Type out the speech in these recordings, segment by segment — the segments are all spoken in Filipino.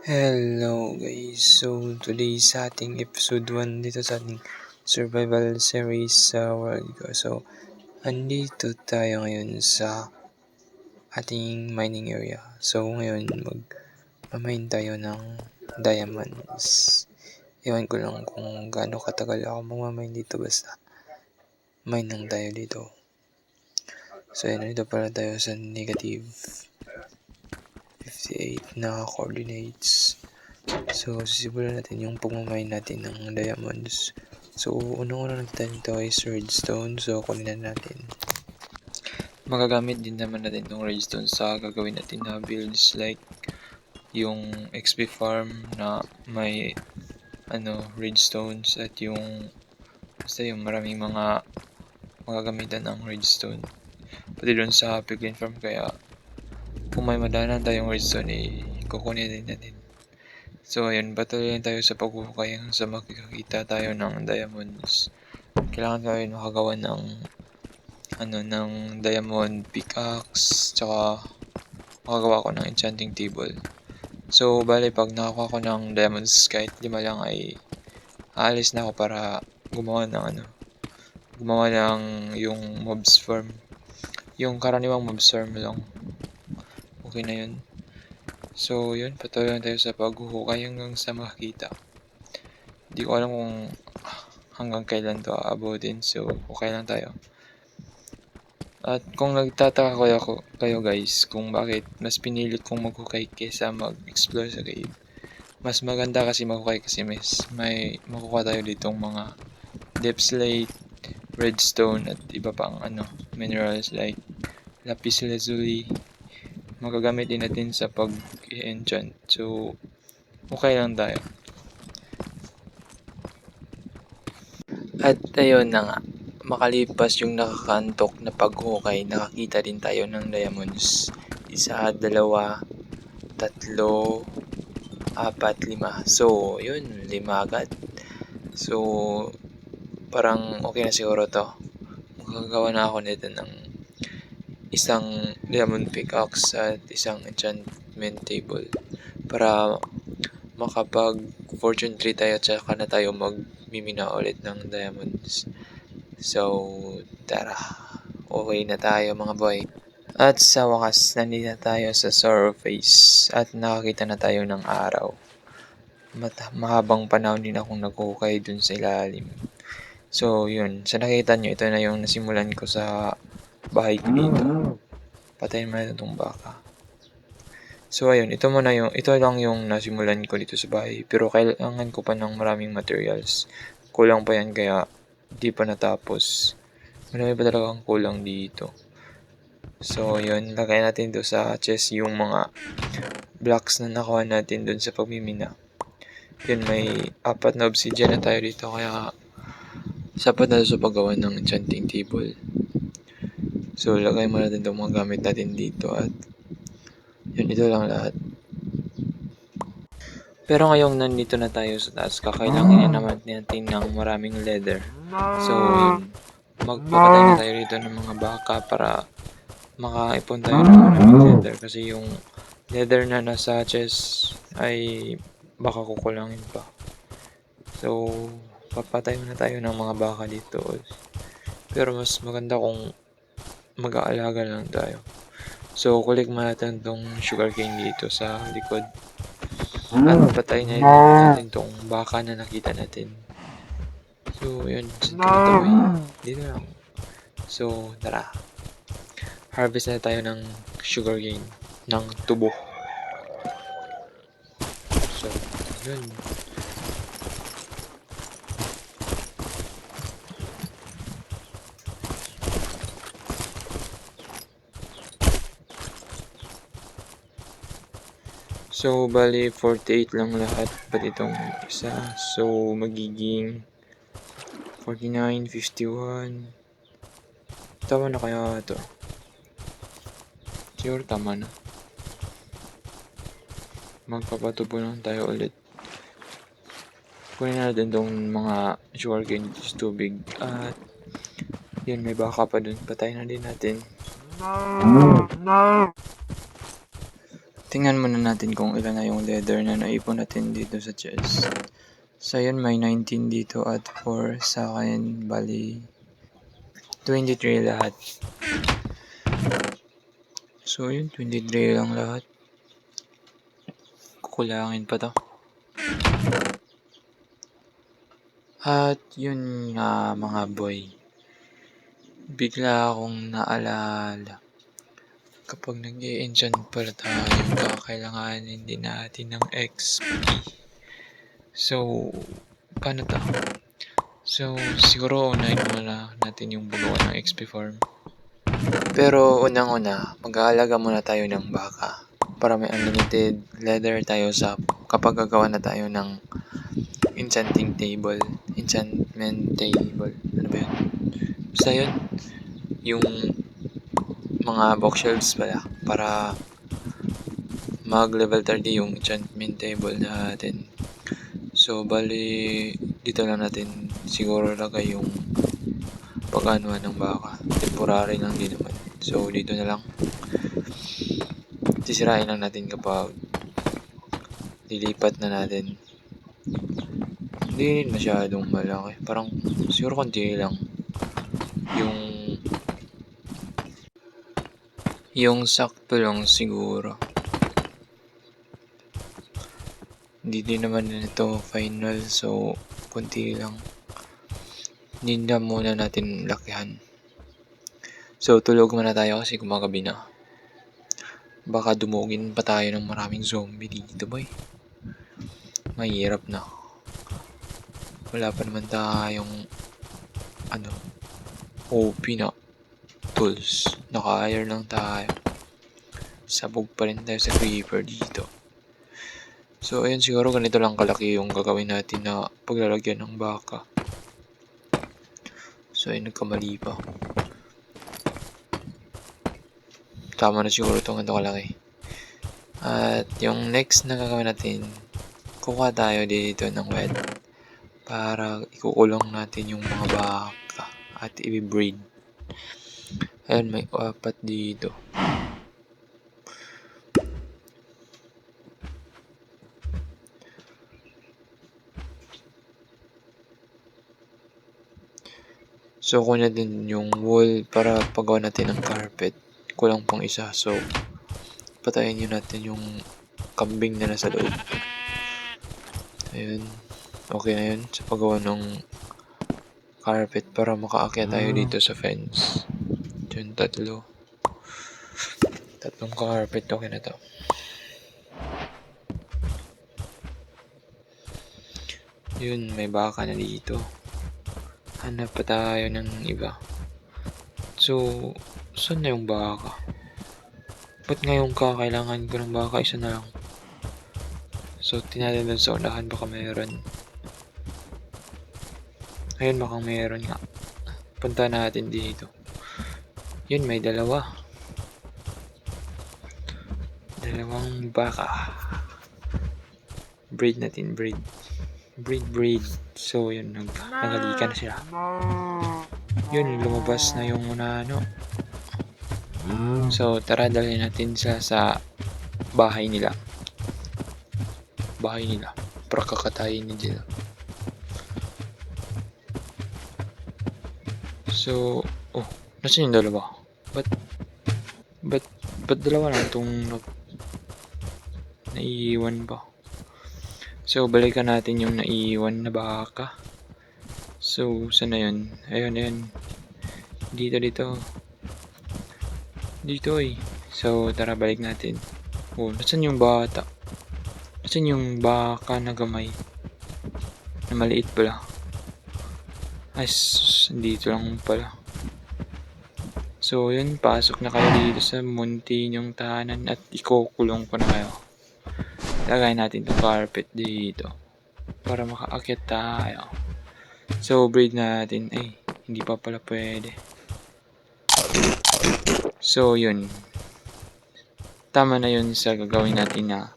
Hello guys, so today sa ating episode 1 dito sa ating survival series sa World Ko. So, andito tayo ngayon sa ating mining area. So, ngayon mag-mine tayo ng diamonds. Ewan ko lang kung gaano katagal ako mag-mine dito, basta mine lang tayo dito. So, ayun, dito pala tayo sa negative 58 na coordinates. So, sisimulan natin yung pagmamine natin ng diamonds. So, unang-una natin ito is redstone. So, kunin na natin. Magagamit din naman natin itong redstone sa gagawin natin na builds like yung XP farm na may redstones at yung basta yung maraming mga magagamitan ng redstone. Pati doon sa piglin farm, kaya kung may madanan tayong redstone, kukunin din natin. So ayun, patuloy lang tayo sa paghuhukay hanggang sa makikita tayo ng diamonds. Kailangan tayo makagawa ng diamond pickaxe, tsaka makagawa ko ng enchanting table. So bale, pag nakakuha ko ng diamonds kahit 5 lang, ay aalis na ako para gumawa ng yung mobs farm. Yung karaniwang mobs farm lang. Okay na yun. So yun, patuloy lang tayo sa paghuhukay hanggang sa makakita. Hindi ko alam kung hanggang kailan to aabutin, so okay lang tayo. At kung nagtataka kayo guys kung bakit mas pinilit kong maghukay kesa mag-explore sa cave, mas maganda kasi maghukay kasi may makukuha tayo ditong mga depth slate, redstone at iba pang minerals like lapis lazuli. Magagamit din natin sa pag-enchant, so okay lang tayo. At ayun na nga, makalipas yung nakakantok na paghukay, nakakita din tayo ng diamonds. 1, 2, 3, 4, 5. So, yun, 5 agad. So, parang okay na siguro to. Magagawa na ako nito ng isang diamond pickaxe at isang enchantment table para makapag fortune tree tayo, tsaka na tayo magmimina ulit ng diamonds. So, tara, okay na tayo mga boy. At sa wakas, nandito na tayo sa surface at nakakita na tayo ng araw. Mahabang panahon din akong naghuhukay dun sa ilalim. So, yun. Sa nakita nyo, ito na yung nasimulan ko sa bahay ko dito. Patayin mo na itong baka. So, ayun. Ito lang yung nasimulan ko dito sa bahay. Pero kailangan ko pa ng maraming materials. Kulang pa yan, kaya di pa natapos. Marami pa talagang kulang dito. So, yun. Lagay natin doon sa chest yung mga blocks na nakuha natin doon sa pagmimina. Yun, may 4 na obsidian na tayo dito, kaya sapat na sa paggawa ng enchanting table. So, lagay mo natin itong mga gamit natin dito at yun, ito lang lahat. Pero ngayong nandito na tayo sa taas, kakailangan naman natin ng maraming leather. So, yun, magpapatay na tayo dito ng mga baka para makaipon tayo ng maraming leather. Kasi yung leather na nasa chest ay baka kukulangin pa. So, papatay na tayo ng mga baka dito. Pero mas maganda kung mag-aalaga lang tayo. So, kulik mo natin itong sugarcane dito sa likod. At patay na natin itong baka na nakita natin. So, yun. Dito lang. So, tara. Harvest na tayo ng sugarcane. Ng tubo. So, yun. So, bali 48 lang lahat pati itong isa. So, magiging 49, 51. Tama na kaya ito? Siguro tama na. Magpapatubo lang tayo ulit. Kunin natin itong mga sugarcane sa tubig. At yun, may baka pa dun. Patayin na din natin. tingnan muna natin kung ilan na yung leather na naipon natin dito sa chest. So yun, may 19 dito at 4 sa akin, bali 23 lahat. So yun, 23 lang lahat. Kukulangin pa to. At yun nga mga boy, bigla akong naalala, kapag nag-i-enchant pala tayo, kakailanganin din natin ng XP. So, paano to? So, siguro unahin muna natin yung bugawan ng XP farm. Pero unang-una, mag-aalaga muna tayo ng baka para may unlimited leather tayo sa kapag gagawa na tayo ng enchantment table. Ano ba yun? Basta yun, yung mga bookshelves pala para mag level 30 yung enchantment table natin. So, bali, dito lang natin siguro lagay yung pag-anuhan ng baka. Temporary lang din naman. So, dito na lang. Sisirain lang natin kapag lilipat na natin. Hindi masyadong malaki. Parang, siguro konti lang. Yung sakto lang siguro. Hindi din naman ito final. So, konti lang. Hindi na muna natin lakihan. So, tulog muna tayo kasi kumagabi na. Baka dumugin pa tayo ng maraming zombie dito, boy. Mahirap na. Wala pa naman tayong OP na tools. Naka-iron lang tayo. Sabog pa rin tayo sa creeper dito. So, ayun, siguro ganito lang kalaki yung gagawin natin na paglalagyan ng baka. So, ayun, nagkamali pa. Tama na siguro itong ganito kalaki. At yung next na gagawin natin, kukuha tayo dito ng wet para ikukulong natin yung mga baka at i-breed. Ayun, may 4 dito. So, kunin natin yung wool para pagawa natin ng carpet. Kulang pang isa. So, patayin nyo natin yung kambing na nasa loob. Ayun. Okay na yun sa paggawa ng carpet para makaakyat tayo dito sa fence. Yun, 3. Tatlong carpet. Okay na to. Yun, may baka na dito. Hanap pa tayo ng iba. So, saan na yung baka? Ba't ngayon kailangan ko ng baka? Isa na lang. So, tinatin dun sa unahan, baka mayroon. Ayun, baka mayroon nga. Punta natin dito. Yun, may 2. Dalawang baka. Breed natin, breed. So, yun, nagalika na sila. Yun, lumabas na yung So, tara, dalhin natin sa bahay nila. Para kakatayin nila. So, nasan yung 2? Ba't 2 lang itong naiiwan pa? So, balikan natin yung naiiwan na baka. So, saan na yun? Ayun. Dito. Dito eh. So, tara, balik natin. Nasan yung bata? Nasan yung baka na gamay? Na maliit pala. Ay, dito lang pala. So, yun, pasok na kayo dito sa munti nyong tahanan at ikukulong ko na kayo. Lagay natin itong carpet dito para makaakyat tayo. So, breed natin. Hindi pa pala pwede. So, yun. Tama na yun sa gagawin natin na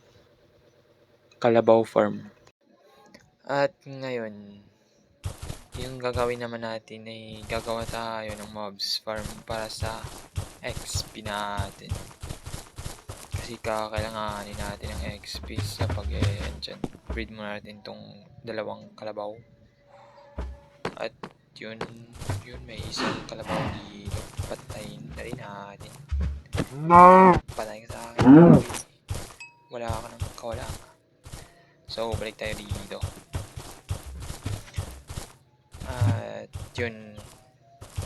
Kalabaw Farm. At ngayon, yung gagawin naman natin ay gagawa tayo ng mobs farm para sa XP natin. Kasi kakailanganin natin ng XP sa pag-e-enchant. Breed muna natin tong dalawang kalabaw. At yun may isang kalabaw dito. Patayin na rin natin. Patayin ka sa akin. Wala ka nang kawala. So, balik tayo dito. At yun,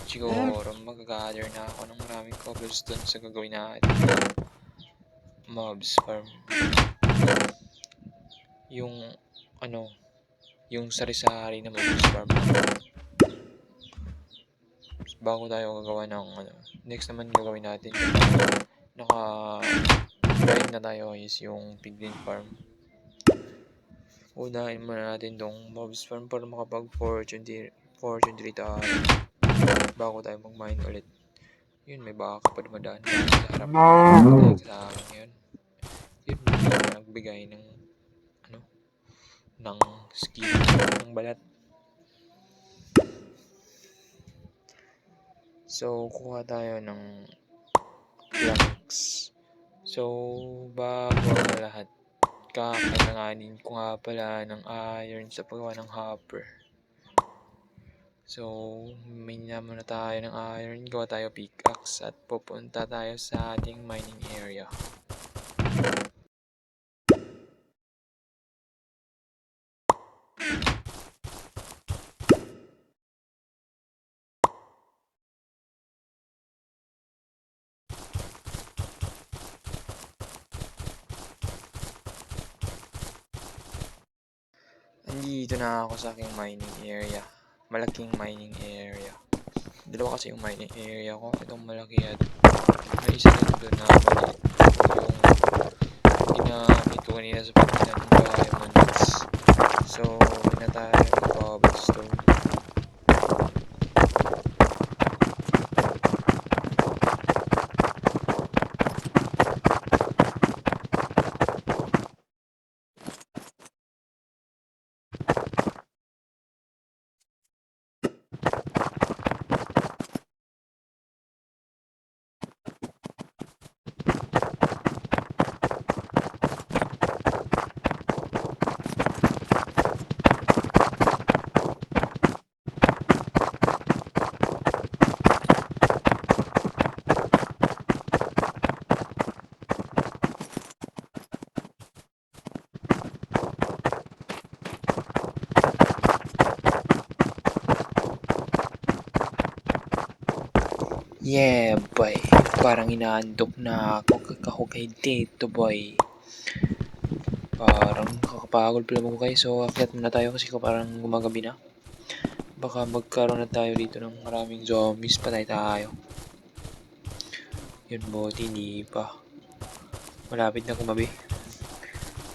siguro mag-gather na ako ng maraming cobblestone sa gagawin natin. Mobs farm. Yung sari-sari na mobs farm. Bago tayo gagawa ng next naman gagawin natin. Naka-grind na tayo is yung piglin farm. Unahin muna natin tong mobs farm para makapag-fortune tree tayo bago tayo mag-mine ulit. Yun, may baka pa dumadaan sa harap sa akin ngayon. Yun, nagbigay ng skill ng balat. So, kuha tayo ng planks. So, bago ang lahat, kakailanganin ko nga pala ng iron sa paggawa ng hopper. So, may naman na tayo ng iron, gawa tayo pickaxe at pupunta tayo sa ating mining area. Andito na ako sa aking mining area. Malaking mining area. Dalawa kasi yung mining area ko. Itong malaki at may isa din doon na maliit. Yung ginamit ko kanina sa pagkinan ng diamonds. So, na tayo ng cobblestone. Yeah, boy. Parang inaantok na ako kay dito, boy. Parang kakapagod pala mo kayo. So, akyat muna tayo kasi parang gumagabi na. Baka magkaroon na tayo dito ng maraming zombies. Patay tayo. Yun, buti hindi pa. Malapit na kumabi.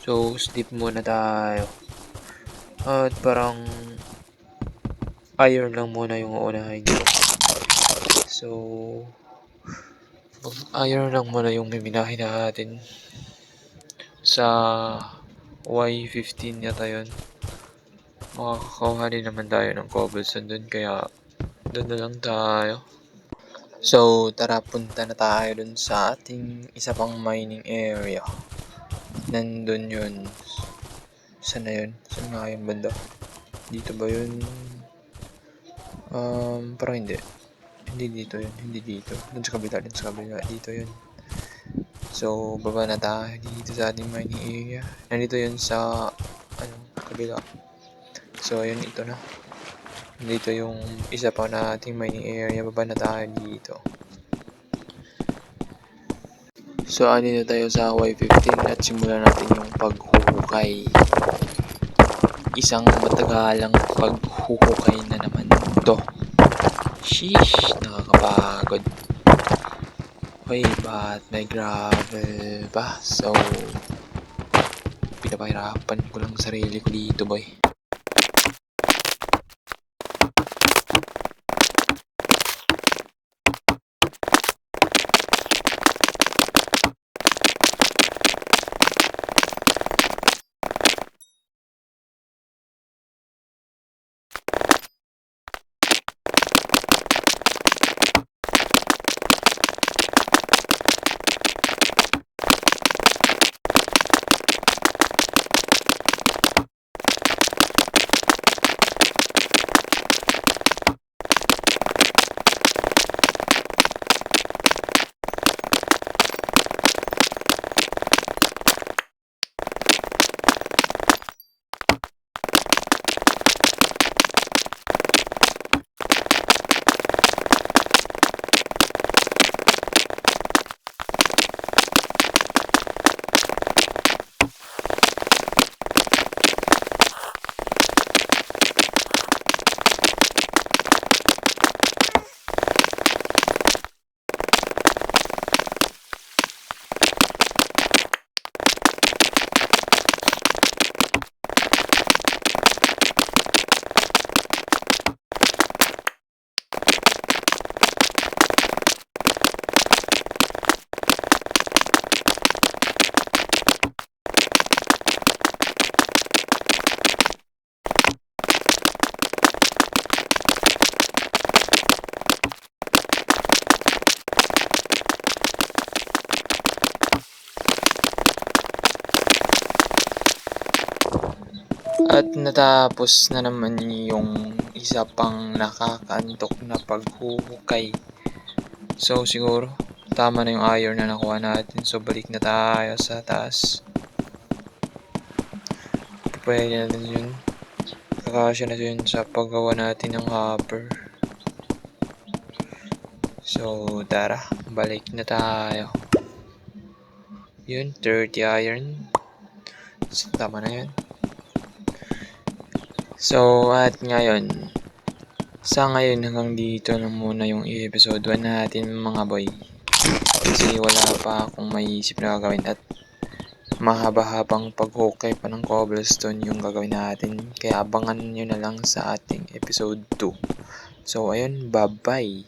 So, sleep muna tayo. At parang iron lang muna yung uunahin ko. So, iron lang muna yung miminahin natin. Sa Y15 yata yun. Makakakuha din naman tayo ng cobblestone dun, kaya dun na lang tayo. So, tara, punta na tayo dun sa ating isa pang mining area. Nandun yun. Saan na yun? Saan nga yung banda? Dito ba yun? Parang hindi. Hindi dito yun. Hindi dito. Dun sa kabila. Dito yun. So, baba na tayo dito sa ating mining area. Nandito yun sa kabila. So, ayun, ito na. Dito yung isa pa na ating mining area. Baba na tayo dito. So, andito tayo sa Y15 at simulan natin yung paghuhukay. Isang matagalang paghuhukay na naman to. Sheesh, nakakapagod. Hoy, ba't may gravel pa? So, pinapahirapan ko lang sarili ko dito, boy. At natapos na naman yung isa pang nakakaantok na paghuhukay. So siguro tama na yung iron na nakuha natin. So balik na tayo sa taas. Pwede natin yun. Kakasya na yun sa paggawa natin ng hopper. So tara, balik na tayo. Yun, 30 iron. So, tama na yun. So at ngayon, sa ngayon hanggang dito na muna yung episode 1 natin mga boy. Kasi wala pa akong maiisip na gagawin at mahaba-habang paghukay pa ng cobblestone yung gagawin natin. Kaya abangan nyo na lang sa ating episode 2. So ayun, bye-bye.